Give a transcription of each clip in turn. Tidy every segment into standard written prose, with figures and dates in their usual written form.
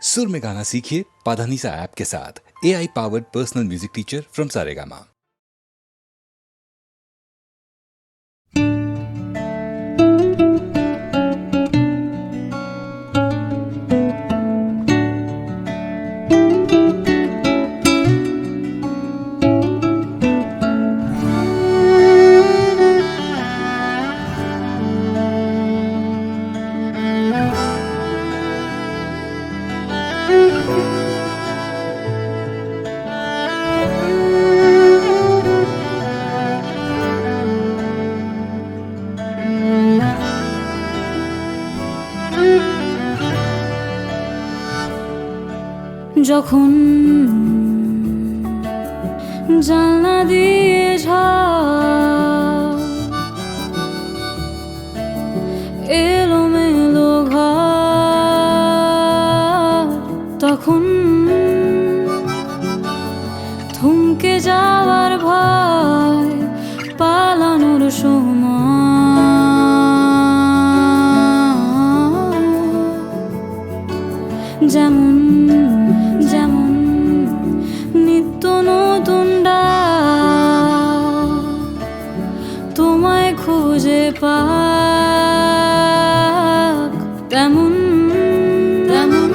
सुर में गाना सीखिए पाधानीसा ऐप के साथ। AI powered personal music teacher from Saregama. যখন জানলা দিয়ে এলোমেলো ঘর, তখন থমকে যাওয়ার ভয়, পালানোর সময়, যেমন যেমন নিত্য নতুন ডাক তোমায় খুঁজে পাক, তেমন তেমন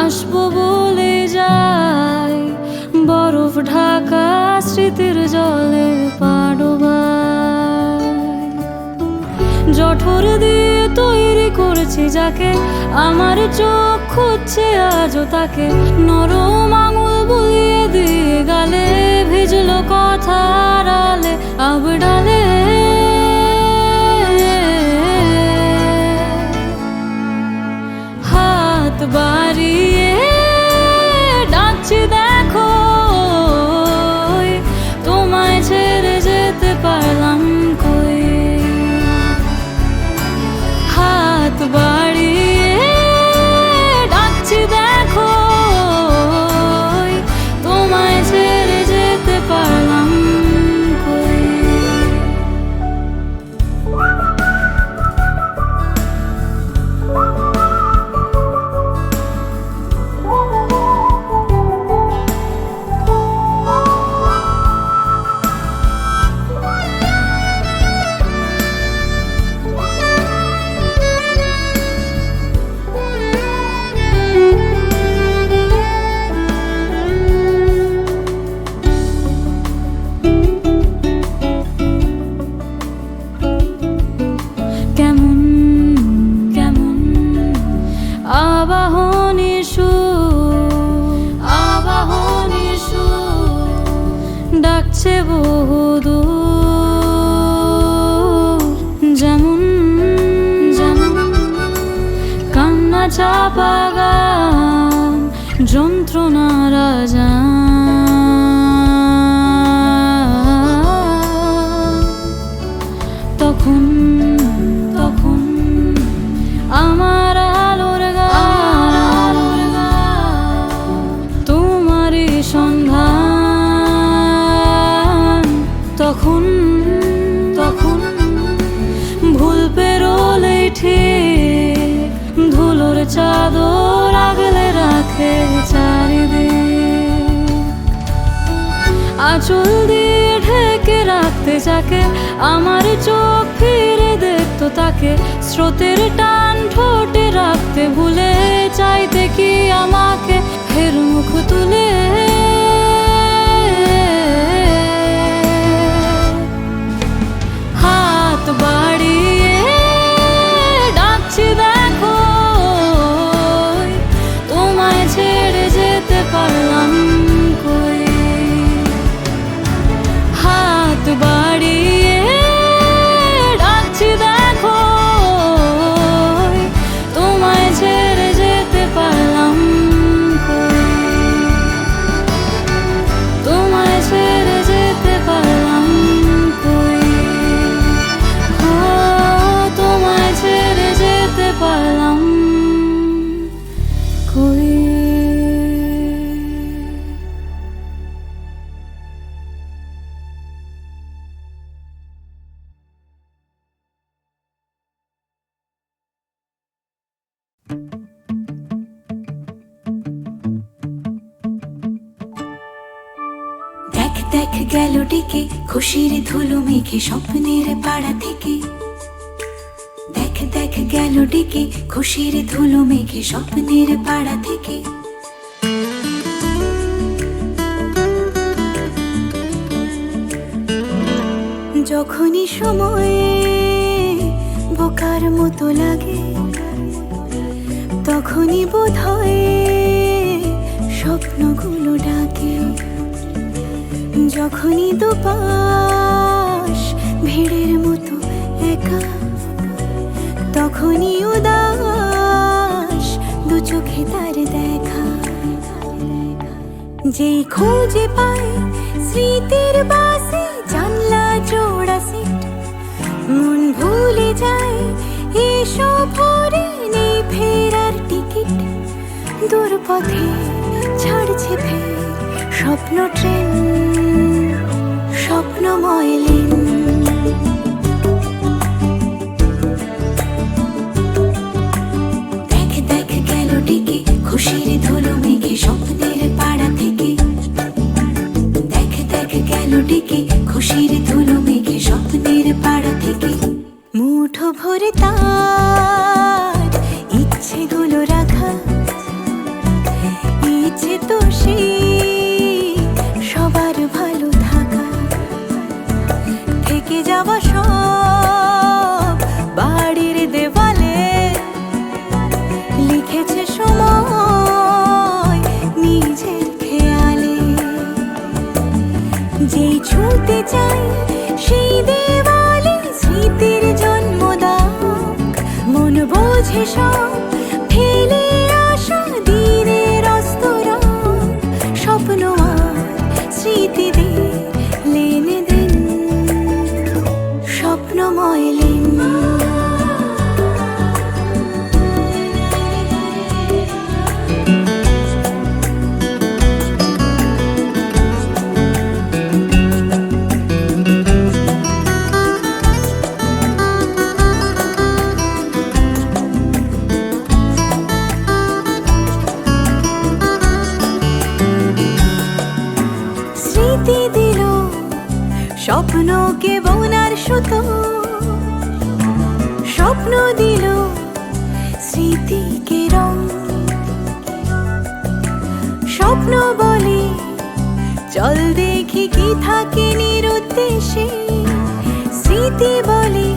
আসবো বলে যাই বরফ ঢাকা স্মৃতির জলে পাডোবায়। জঠর দিয়ে তৈরি করেছি যাকে, আমার চোখ খুঁজছে আজও তাকে, নরম আঙুল বুলিয়ে দিয়ে গালে ভিজলো কথার আলে আবডালে। হাত বাড়িয়ে ডাকছি দেখো, তোমায় ছেড়ে যেতে পারলাম কই। হাত বাড়িয়ে ডাকছি দেখো, তোমায় ছেড়ে যেতে পারলাম কই। ডাকছে বহুদূর, যেমন যেমন কান্না চাপা গান, যন্ত্রণার আজান, তখন তখন আমার আলোর গান, তোমারই সন্ধান, তখন তখন ভুল পেরোলে ঠিক ধুলোর চাদর আগলে রাখে চারিদিক। আঁচল দিয়ে ঢেকে রাখতে যাকে, আমার চোখ ফিরে দেখতো তাকে, স্রোতের টান ঠোঁটে রাখতে ভুলে চাইতে কি আমাকে ফের মুখ তুলে। হাত বাড়িয়ে ডাকছি দেখো, তোমায় ছেড়ে যেতে পারলাম কই। হাত বাড়িয়ে ডাকছি দেখো, তোমায় ছেড়ে যেতে দেখ গেল ডেকে খুশির ধুলো মেঘে স্বপ্নের পাড়া থেকে। দেখ দেখ গেল ডেকে খুশির ধুলো মেঘে স্বপ্নের পাড়া থেকে। যখনই সময়ে বোকার মতো লাগে, তখনই বোধ হয় স্বপ্নগুলো ডাকে। যখনই দুপাশ ভিড়ের মতো একা, তখনই উদাস দু চোখে তার দেখা। যেই খুঁজে পায় স্মৃতির বাসে জানলা জোড়া সিট, মন ভুলে যায় এসব ভরে নেই ফেরার টিকিট। দূর পথে ছাড়ছে ফের স্বপ্ন ট্রেন, স্বপ্নময় লেন। দেখ দেখ গেল ডেকে খুশির ধুলো মেঘে স্বপ্নের পাড়া থেকে। দেখ দেখ গেল ডেকে খুশির ধুলো মেঘে স্বপ্নের পাড়া থেকে। মুঠো ভরে তার ইচ্ছেগুলো রাখা, ইচ্ছে তো সেই সবার ভালো থাকা। থেকে যাওয়া সব বাড়ির দেওয়ালে লিখেছে সময় নিজের খেয়ালে। যেই ছুঁতে চাই সেই দেওয়ালে স্মৃতির জন্মদান, মন বোঝে সব ফেলে আসা দিনের অস্তরণ। স্বপ্ন আর স্মৃতিদের লেনে দেন, স্বপ্নময় লেন। স্মৃতি দিল স্বপ্নকে বোনার সুতো, স্বপ্ন দিল স্মৃতিকে রং। স্বপ্ন বলে চল দেখি কি থাকে নিরুদ্দেশে, স্মৃতি বলে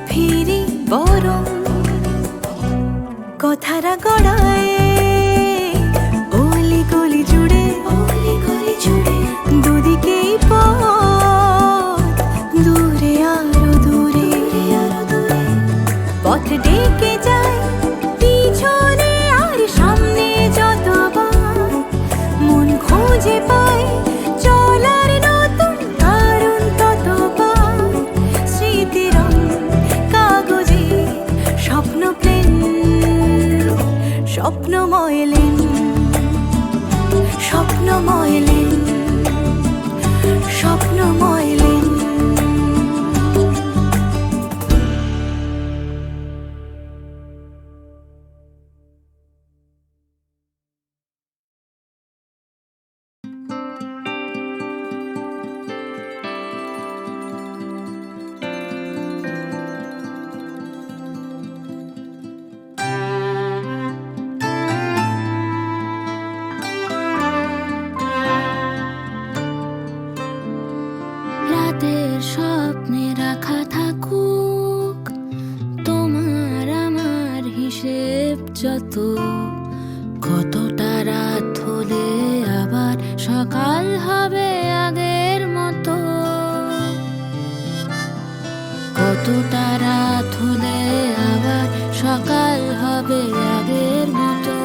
ফিরি বরং। কথারা গড়ায় অলি গলি জুড়ে, অলি গলি জুড়ে দুদিকেই পথ, দূরে আরো দূরে, আরো দূরে পথ ডেকে যায় পিছনে আর সামনে যতবার। মন খুঁজে পায় চলার নতুন কারণ ততবার। স্মৃতির কাগজে স্বপ্ন প্লেন, স্বপ্নময় লেন, স্বপ্নময় লেন, স্বপ্নময় লেন। রাতের স্বপ্নে রাখা থাকুক তোমার আমার হিসেব যত। কতটা রাত হলে আবার সকাল হবে আগের মতো। কতটা রাত হলে আবার সকাল হবে আগের মতো।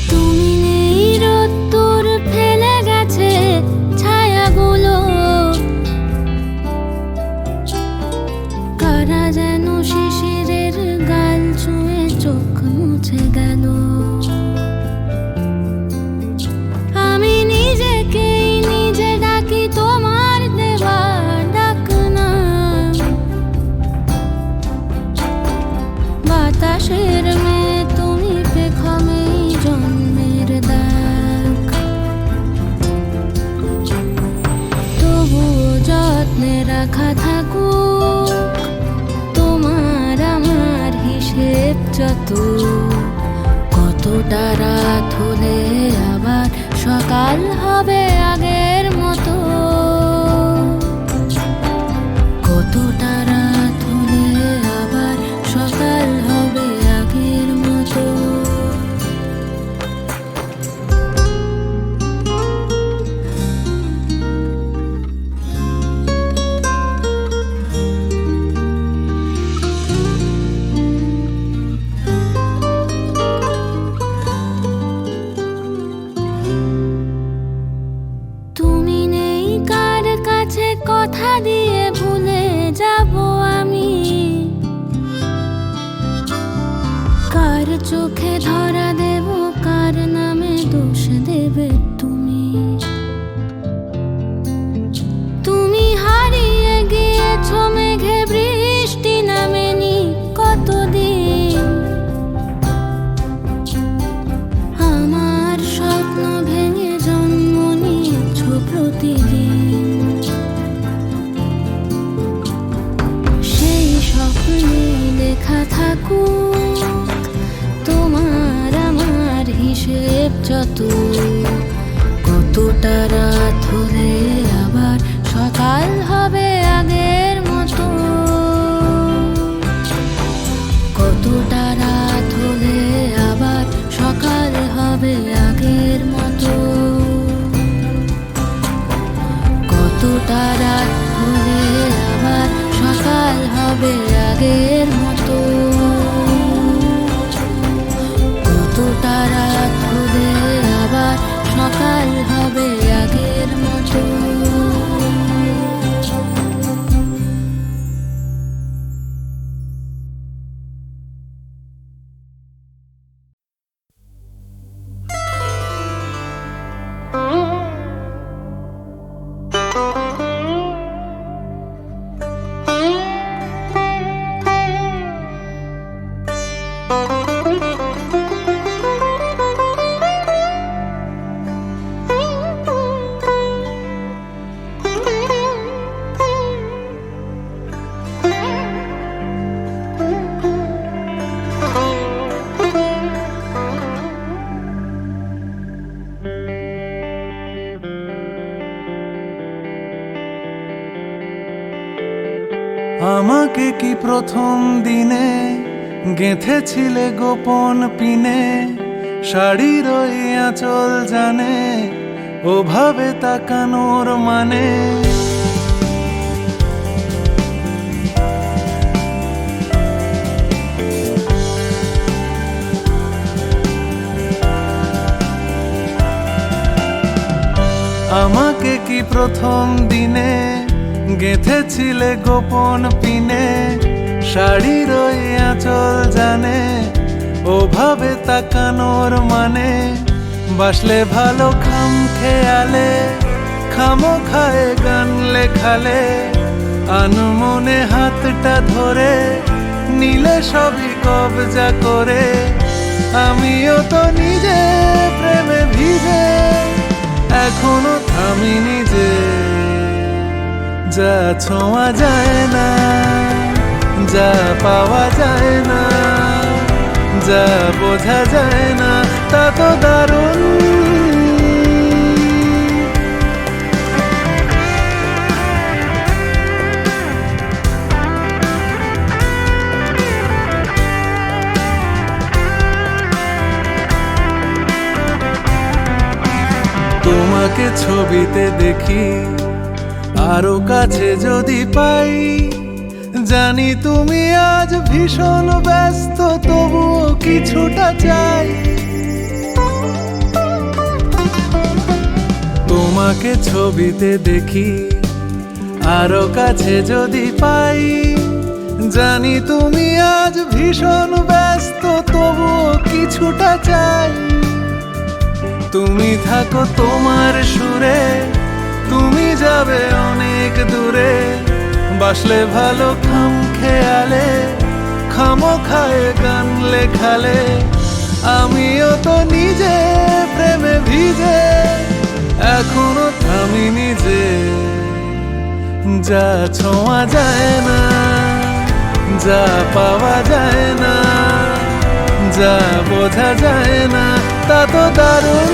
তুমি নেই, রোদ্দুর ফেলে গেছে ছায়াগুলো। কারা যেন শিশিরের গাল ছুঁয়ে চোখ মুছে গেল। যত, কতটা রাত হলে আবার সকাল হবে আগের মতো, কতটা রাত হলে আবার সকাল হবে আগের মতো। তুমি নেই কার কাছে কথা দিয়ে ভুলে যাব আমি, কার চোখে ধরা দেব, কার নামে দোষ দেবে তুমি। তুমি হারিয়ে গিয়েছ মেঘে বৃষ্টি নামেনি কতদিন, আমার স্বপ্ন ভেঙে জন্ম নিয়েছ প্রতিদিন। সেই স্বপ্নে লেখা থাকুক তোমার আমার হিসেব যত, কতটা রাত হলে আবার সকাল হবে আগের মতো, কতটা রাত হলে আবার সকাল হবে আগের মতো, কতটা রাত হলে আবার সকাল হবে আগের মতো, কতটা রাত হলে আবার সকাল হবে আগের মতো। আমাকে কি প্রথম দিনে গেঁথেছিলে গোপন পিনে, শাড়ির ওই আঁচল জানে ওভাবে তাকানোর মানে। আমাকে কি প্রথম দিনে গেঁথেছিলে গোপন পিনে, শাড়ির ওই আঁচল জানে ওভাবে তাকানোর মানে। বাসলে ভালো খাম খেয়ালে, খামো খায় গান লেখালে, আনমনে হাতটা ধরে নিলে সবই কবজা করে। আমিও তো নিজে প্রেমে ভিজে এখনো থামিনি যে, যা ছোঁয়া যায় না, যা পাওয়া যায় না, যা বোঝা যায় না তা তো দারুণ। তোমাকে ছবিতে দেখি, আরো কাছে যদি পাই, জানি তুমি আজ ভীষণ ব্যস্ত, তবুও কিছুটা চাই। তোমাকে ছবিতে দেখি, আরো কাছে যদি পাই, জানি তুমি আজ ভীষণ ব্যস্ত, তবুও কিছুটা চাই। তুমি থাকো তোমার সুরে, তুমি যাবে অনেক দূরে, বাসলে ভালো খাম খেয়ালে, খামো খায় গান লেখালে। আমিও তো নিজে প্রেমে ভিজে এখনো থামিনি যে, যা ছোঁয়া যায় না, যা পাওয়া যায় না, যা বোঝা যায় না তা তো দারুণ।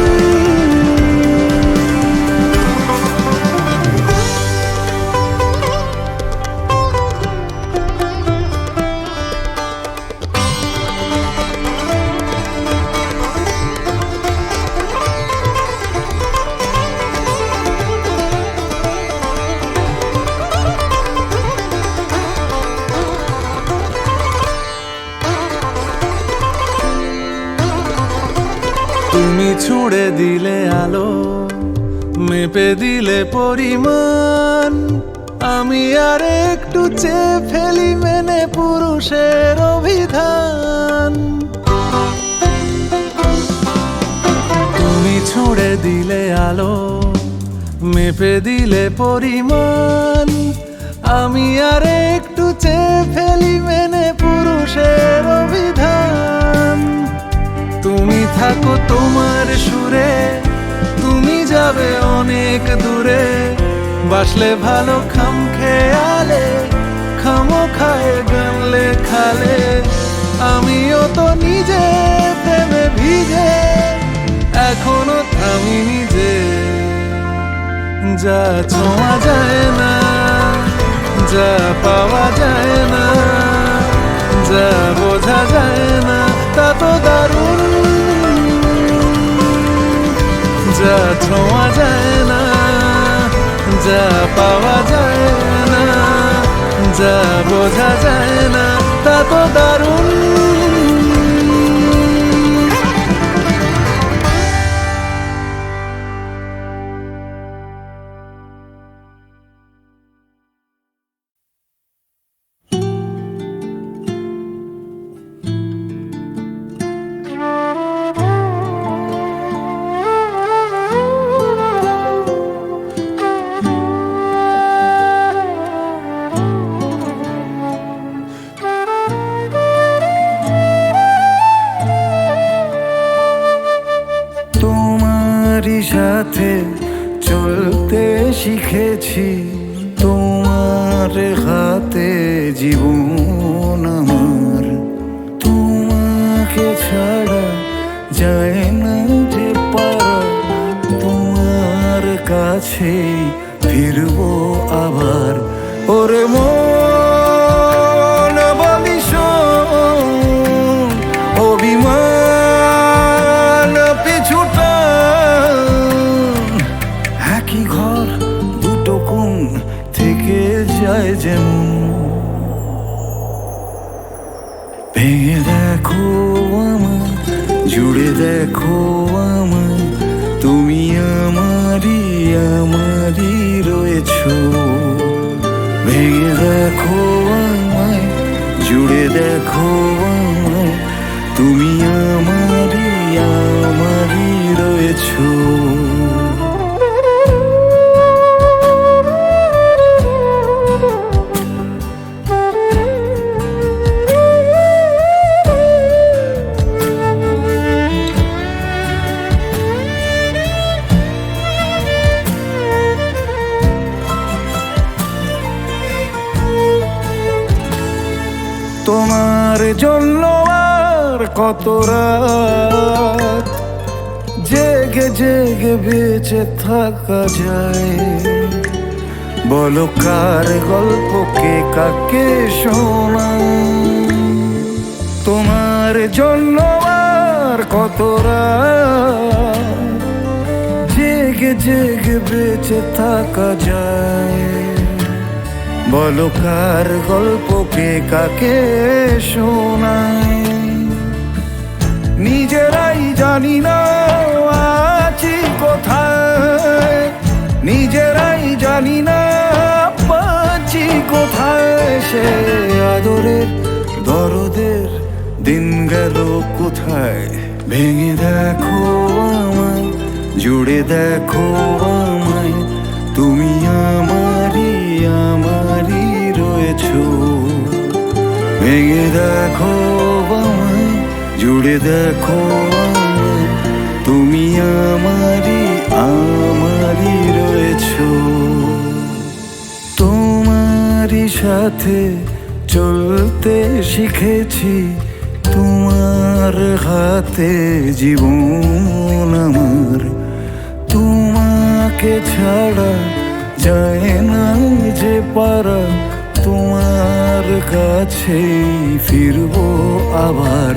তুমি ছুঁড়ে দিলে আলো, মেপে দিলে পরিমাণ, আমি আর একটু চেয়ে ফেলি মেনে পুরুষের অভিধান। তুমি ছুঁড়ে দিলে আলো, মেপে দিলে পরিমাণ, আমি আর একটু চেয়ে ফেলি মেনে পুরুষের অভিধান। তুমি থাকো তোমার সুরে, তুমি যাবে অনেক দূরে, বাসলে ভালো খাম খেয়ালে, খামোখায় গান লেখালে, আমিও তো নিজে প্রেমে ভিজে এখনো থামি নিজে। যা ছোঁয়া যায় না, যা পাওয়া যায় না, যা বোঝা যায় না তা তো দারুণ। যা ছোঁয়া যায় না, যা পাওয়া যায় না, যা বোঝা যায় না তা তো দারুণ। সাথে চলতে শিখেছি, তোমার হাতে জীবন আমার। তোমাকে ছাড়া যায় না যে পারা, তোমার কাছে ফিরবো আবার। ওরে মন বলি শোন, অভিমান পিছুটা একই ঘর দুটো কোণ থেকে যায় যেমন। ভেঙে দেখো আমায়, জুড়ে দেখো আমায়, তুমি আমারই আমারই রয়েছো। ভেঙে দেখো আমায়, জুড়ে দেখো আমায়, তুমি আমারই আমারই রয়েছো। তোমার জন্য আর কত রাত জেগে জেগে বেঁচে থাকা যায়। বলো কার গল্পকে কাকে শোনাই। তোমার জন্য আর কত রাত জেগে জেগে বেঁচে থাকা যায়। বলো কার গল্পকে কাকে শোনাই। নিজেরাই জানি না আছি কোথায়, নিজেরাই জানি না পাচ্ছি কোথায়। সে আদরের দরদের দিন গেল কোথায়। ভেঙে দেখো আমায়, জুড়ে দেখো আমায়, তুমি আমারই আমারই রয়েছো। ভেঙে দেখো আমায়, জুড়ে দেখো আমায়, তুমি আমারই আমারই রয়েছো। তোমারই সাথে চলতে শিখেছি, তোমার তোমার হাতে জীবন আমার, তোমাকে ছাড়া যায় না যে পারা, তোমার কাছে ফিরবো আবার।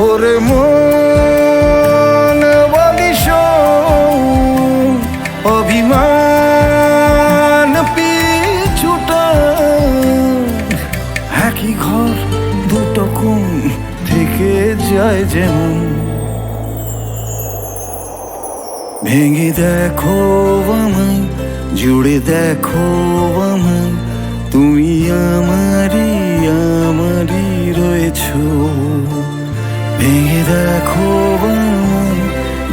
ওরে মন বলিস অভিমান পিছুটা, একই ঘর দুটো কোণ থেকে যায় যেমন। ভেঙে দেখো আমায়, জুড়ে দেখো আমায়, তুমি আমারই আমারই রয়েছো। ভেঙে দেখো আমায়,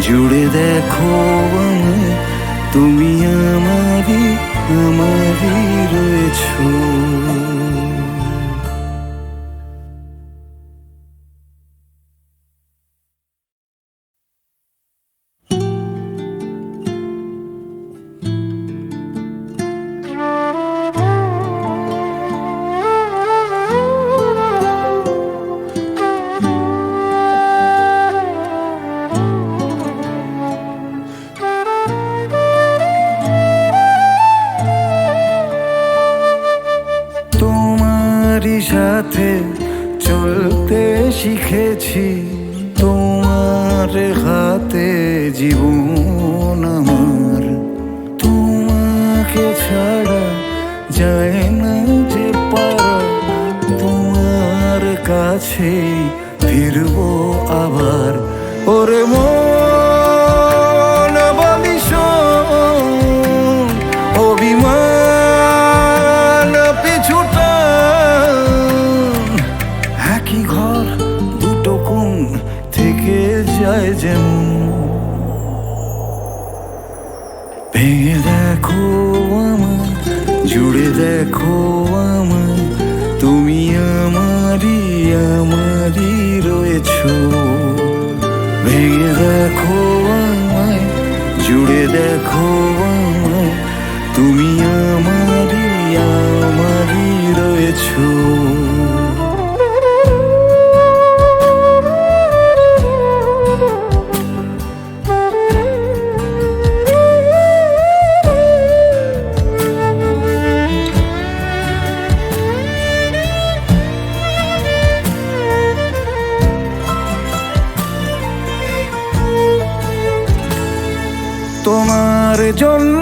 জুড়ে দেখো আমায়, তুমি আমারই আমারই রয়েছো। তোমারই সাথে চলতে শিখেছি, তোমার হাতে জীবন আমার, তোমাকে ছাড়া যায় না যে পারা, তোমার কাছে ফিরবো আবার। ওরে মন বলিস অভিমান পিছুটা, একই ঘর দুটো কোণ থেকে যায় যেমন। ভেঙে দেখো আমায়, জুড়ে দেখো আমায়, তুমি আমারই আমারই রয়েছো। ভেঙে দেখো আমায়, জুড়ে দেখো আমায়, তুমি আমারই আমারই রয়েছো। তোমার জন্য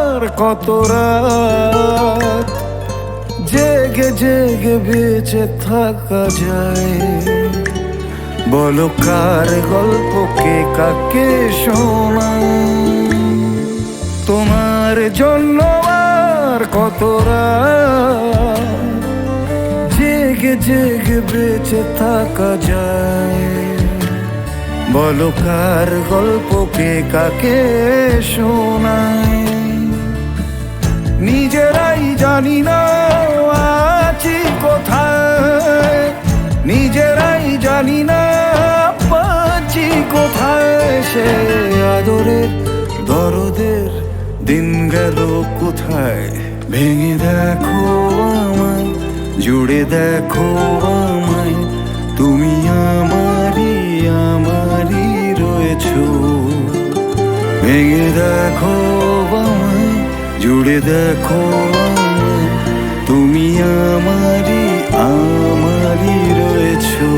আর কত রাত জেগে জেগে বেঁচে থাকা যায়, বলো কার গল্পকে কাকে শোনাই। তোমার জন্য আর কত রাত জেগে জেগে বেঁচে থাকা যায়, বলো কার গল্পকে কাকে শোনাই। নিজেরাই জানি না আছি কোথায়, নিজেরাই জানি না পাচ্ছি কোথায়, সে আদরের দরদের দিন গেল কোথায়। ভেঙে দেখো আমায়, জুড়ে দেখো আমায়, তুমি আমারই আমারই রয়েছো। ভেঙে দেখো আমায়, জুড়ে দেখো আমায়, তুমি আমারই আমারই রয়েছো।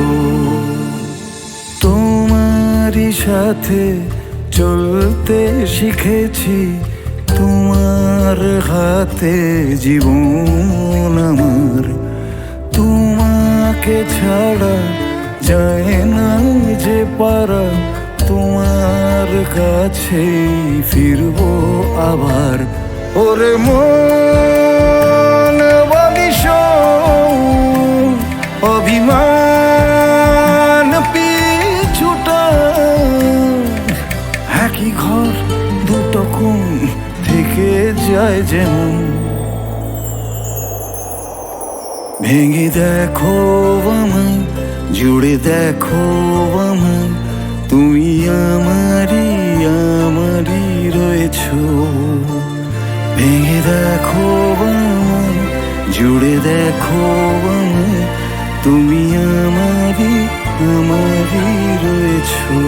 তোমারই সাথে চলতে শিখেছি, তোমার হাতে জীবন আমার, তোমাকে ছাড়া যায় না যে পারা, তোমার কাছে ফিরবো আবার। ওরে মন বলিস অভিমান পিছুটা, একই ঘর দুটো কোণ থেকে যায় যেমন। ভেঙে দেখো আমায়, জুড়ে দেখো আমায়, তুমি আমারই আমারই রয়েছো। ভেঙে দেখো আমায়, জুড়ে দেখো আমায়, তুমি আমারই আমারই দূরেই রয়েছো।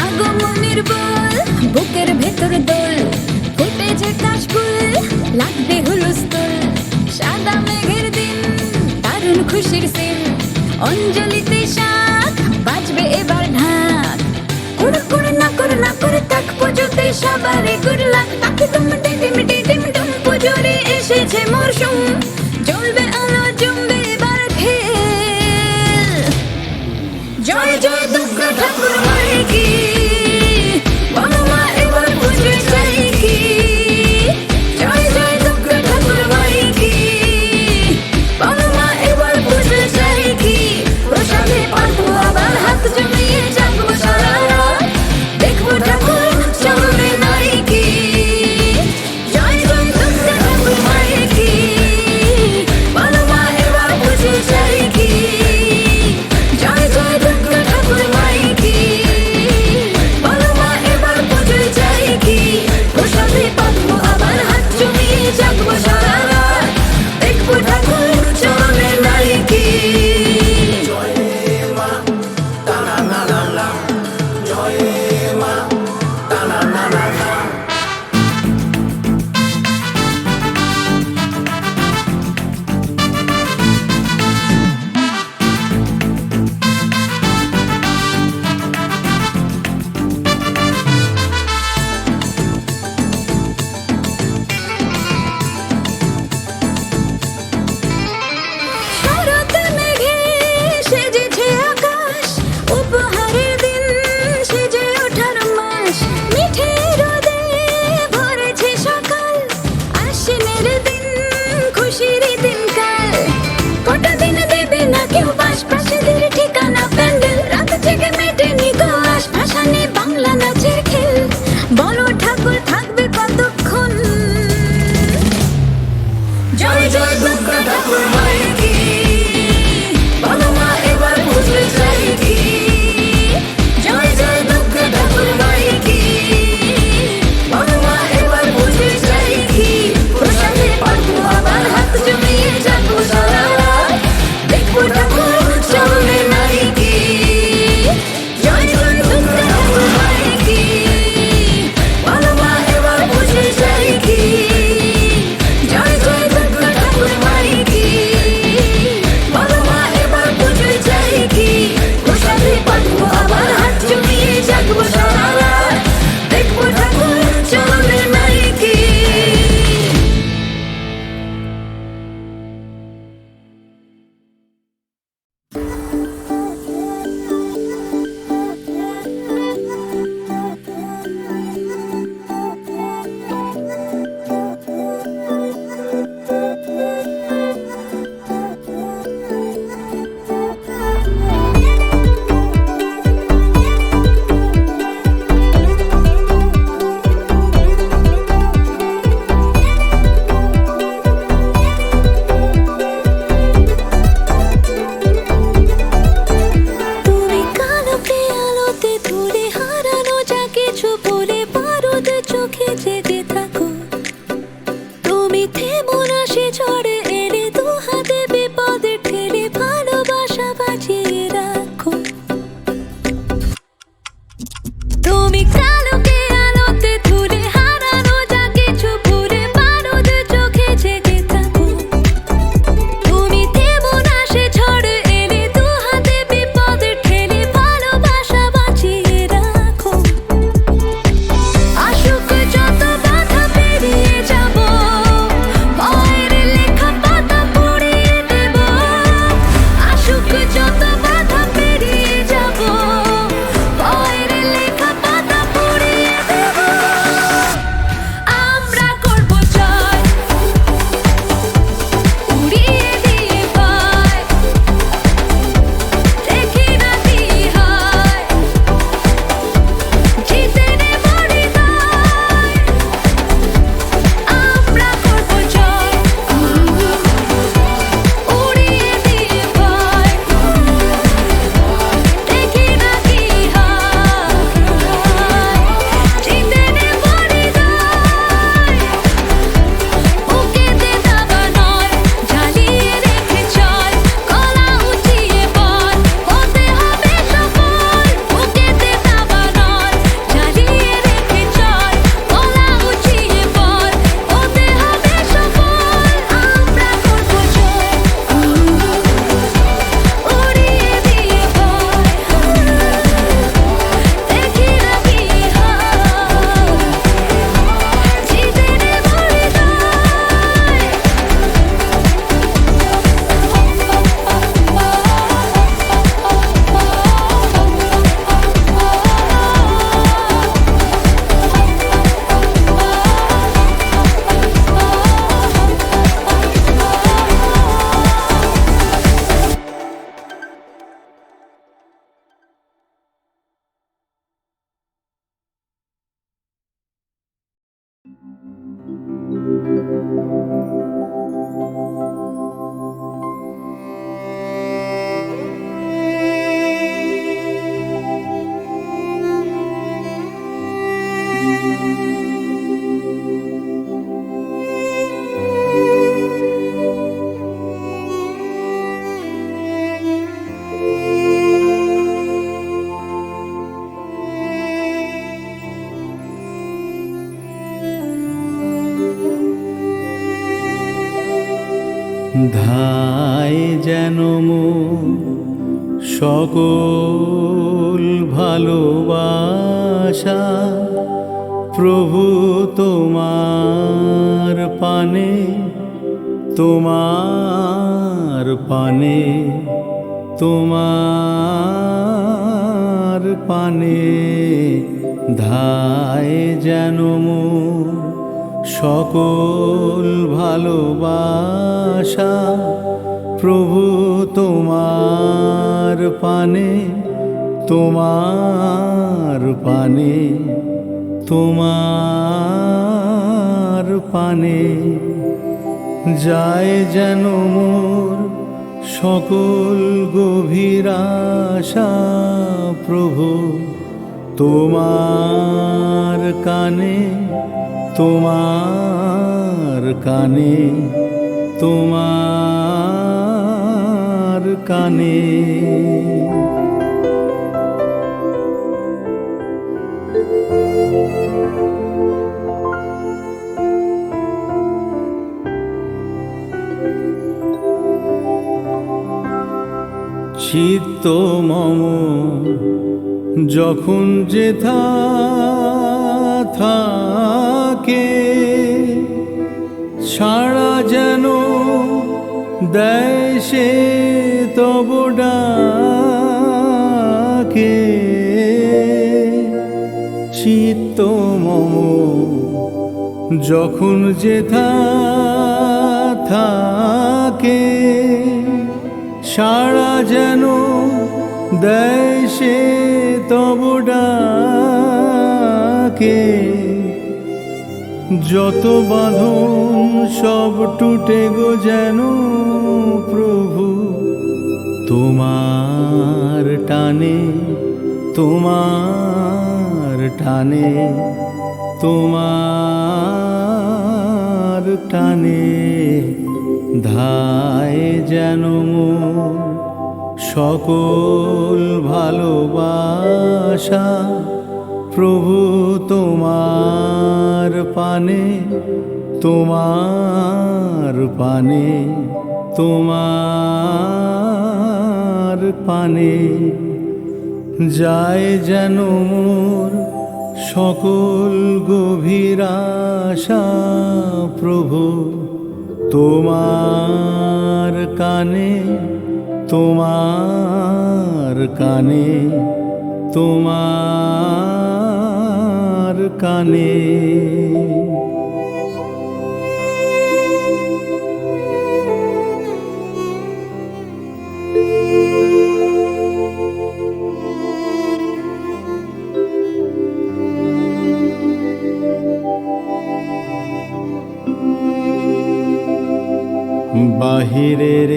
আগমনের বল বুকের ভেতর দোল ফুটেছে কাশফুল লাগবে হুলস্থুল সাদা মেঘের দিন দারুণ খুশির সিন অঞ্জলিতে শাক বাজবে এবার ঢাক না করে তাক পুজোতে সবারে গুড লাক তাকে টিম পুজোরে এসেছে মরশুম জ্বলবে আলো জমবে এবার খেল জয় জয় দুর্গা ঠাকুর মায়ের কি বলো মা এবার বুঝবে চাই কি জয় জয় দুর্গা ঠাকুর মায়ের কি বলো মা এবার বুঝবে চাই কি প্রসাদে পারবো আবার হাত জমিয়ে জাগবো সারা রাত দেখবো ঠাকুর চলবে নাই কি জয় জয় দুর্গা ঠাকুর মায়ের কি ধায় যেন মোর সকল ভালোবাসা প্রভু তোমার পানে, তোমার পানে, তোমার পানে। ধায় যেন মোর সকল ভালোবাসা প্রভু তোমার পানে, তোমার পানে, তোমার পানে। যায় যেন মোর সকল গভীর আশা প্রভু তোমার কানে, তোমার কানে, তোমার কানে। চিত্ত মম যখন যেথা থাকে সাড়া যেন দেয় সে তব ডাকে। চিত্ত মম যখন যেথা থাকে সাড়া যেন দেয় সে তব ডাকে। যত বাঁধন সব টুটে গো যেন প্রভু তোমার টানে, তোমার টানে, তোমার টানে। ধায় যেন মোর সকল ভালোবাসা প্রভু তোমার পানে, তোমার পানে, তোমার পানে। যায় যেন মোর সকল গভীর আশা প্রভু তোমার কানে, তোমার কানে, তোমার কানে। বাহিরের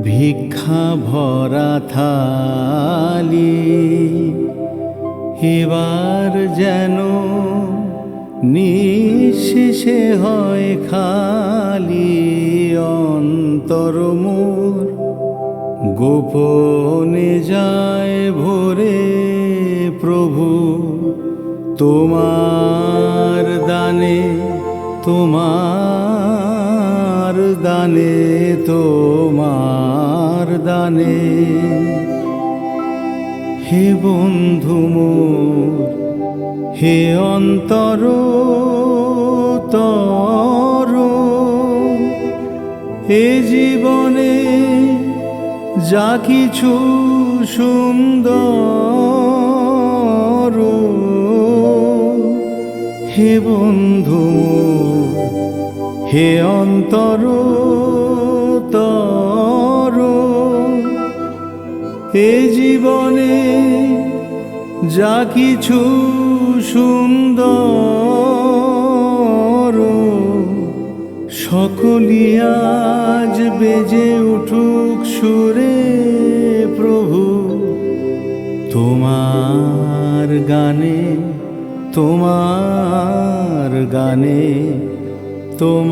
ভিক্ষা ভরা থালি এবার যেন নিঃশেষে হয় খালি। অন্তর মোর গোপনে যায় ভরে প্রভু তোমার দানে, তোমার দানে, তোমার দানে। হে বন্ধু মোর, হে অন্তর তর, এ জীবনে যা কিছু সুন্দর, হে বন্ধু হে অন্তর তর, এ জীবনে যা কিছু সুন্দর, সকলি আজ বেজে উঠুক সুরে প্রভু তোমার গানে, তোমার গানে, তোমার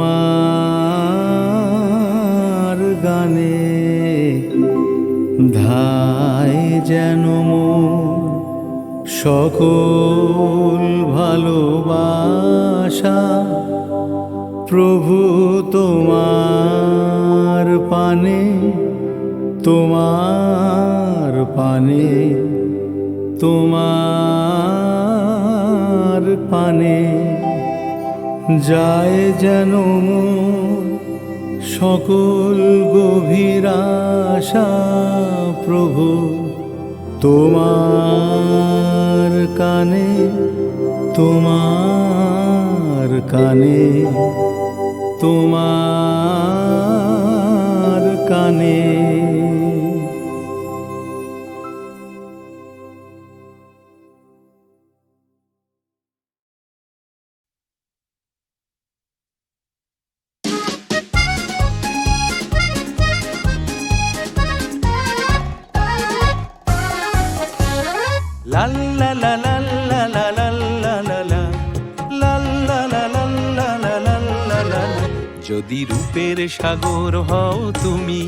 গানে। ধায় যেন মোর সকল ভালোবাসা প্রভু তোমার পানে, তোমার পানে, তোমার পানে যায় যেন মোর সকল গভীর আশা প্রভু, তোমার কানে, তোমার কানে, তোমার কানে। লা লা লা লা লা লা লা লা লা লা লা লা লা লা লা লা লা লা লা। যদি রূপের সাগর হও তুমি,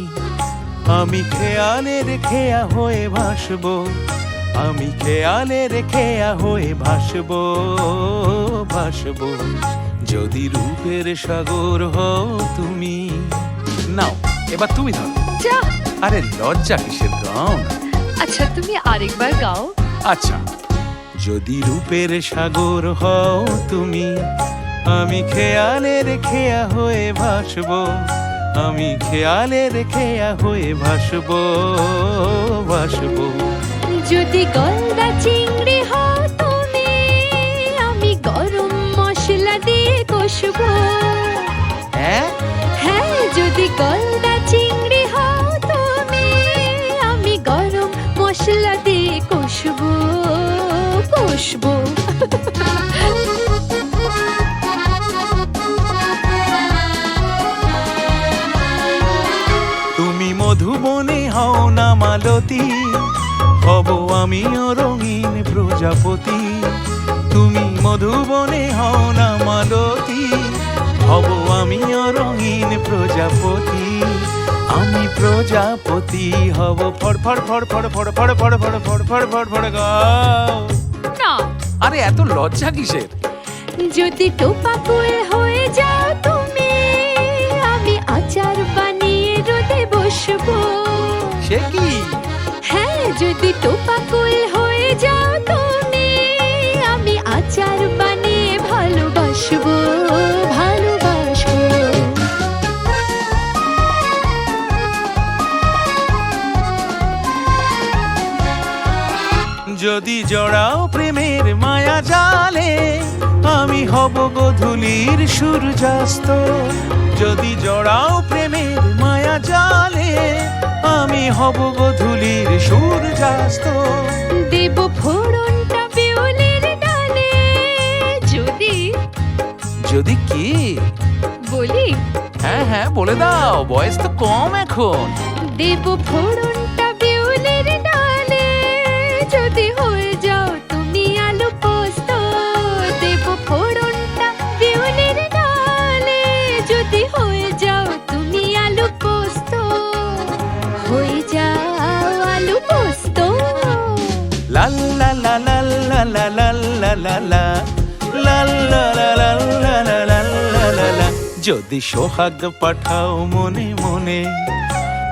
আমি খেয়ালের খেয়া হয়ে ভাসবো, আমি খেয়ালের খেয়া হয়ে ভাসবো, ভাসবো। যদি রূপের সাগর হও তুমি। নাও এবার তুমি ধরো। যা, আরে লজ্জা কিসের, গাও না। আচ্ছা তুমি আরেকবার গাও। আচ্ছা, যদি রূপের সাগর হও তুমি, আমি খেয়ালের খেয়া হয়ে ভাসবো, আমি খেয়ালের খেয়া হয়ে ভাসবো, ভাসবো। যদি গলদা চিংড়ি হও তুমি, আমি গরম মশলা দিয়ে কষবো। হ্যাঁ হ্যাঁ, যদি গলদা চিংড়ি হও তুমি, আমি গরম মশলা দিয়ে কষবো, কষবো। তুমি মধুবনে হও না মালতী, হব আমিও রঙিন প্রজাপতি। তুমি মধুবনে হও না মালতী, হব আমিও রঙিন প্রজাপতি। আমি প্রজাপতি হব ফড় ফড় ফড় ফড় ফড় ফড় ফড় ফড় ফড় ফড় ফড় ফড় গাও। না, আরে এত লজ্জা কিসের? যদি টোপা ফুল হয়ে যাও তুমি, আমি আচার বানিয়ে রোদে বসবো। সে কি? হ্যাঁ, যদি টোপা ফুল হয়ে যাও তুমি, আমি আচার বানিয়ে ভালোবাসবো, ভালোবাসবো। যদি জড়াও প্রেমের মায়া জালে, আমি হব গোধূলির সূর্যাস্ত। যদি জড়াও প্রেমের মায়া জালে, আমি হব গোধূলির সূর্যাস্ত। দেব ফোড়নটা বিউলির ডালে, যদি যদি কি? বলি? হ্যাঁ হ্যাঁ বলে দাও, বয়স তো কম এখন। দেব ফোড়নটা বিউলির ডালে, যদি হয়ে যাও তুমি আলু পোস্ত। দেব ফোড়নটা বিউলির ডালে, যদি হয়ে যাও তুমি আলু পোস্ত, হয়ে যাও আলু পোস্ত। লা লা লা লা লা লা লা লা লা লা লা লা লা লা লা লা লা লা লা। যদি সোহাগ পাঠাও মনে মনে,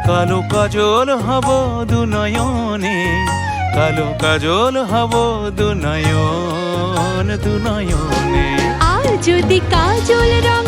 কালো কাজল হব দুনয়নে, কালো কাজল হব দুনয়ন, দুনয়নে। আর যদি কাজল রং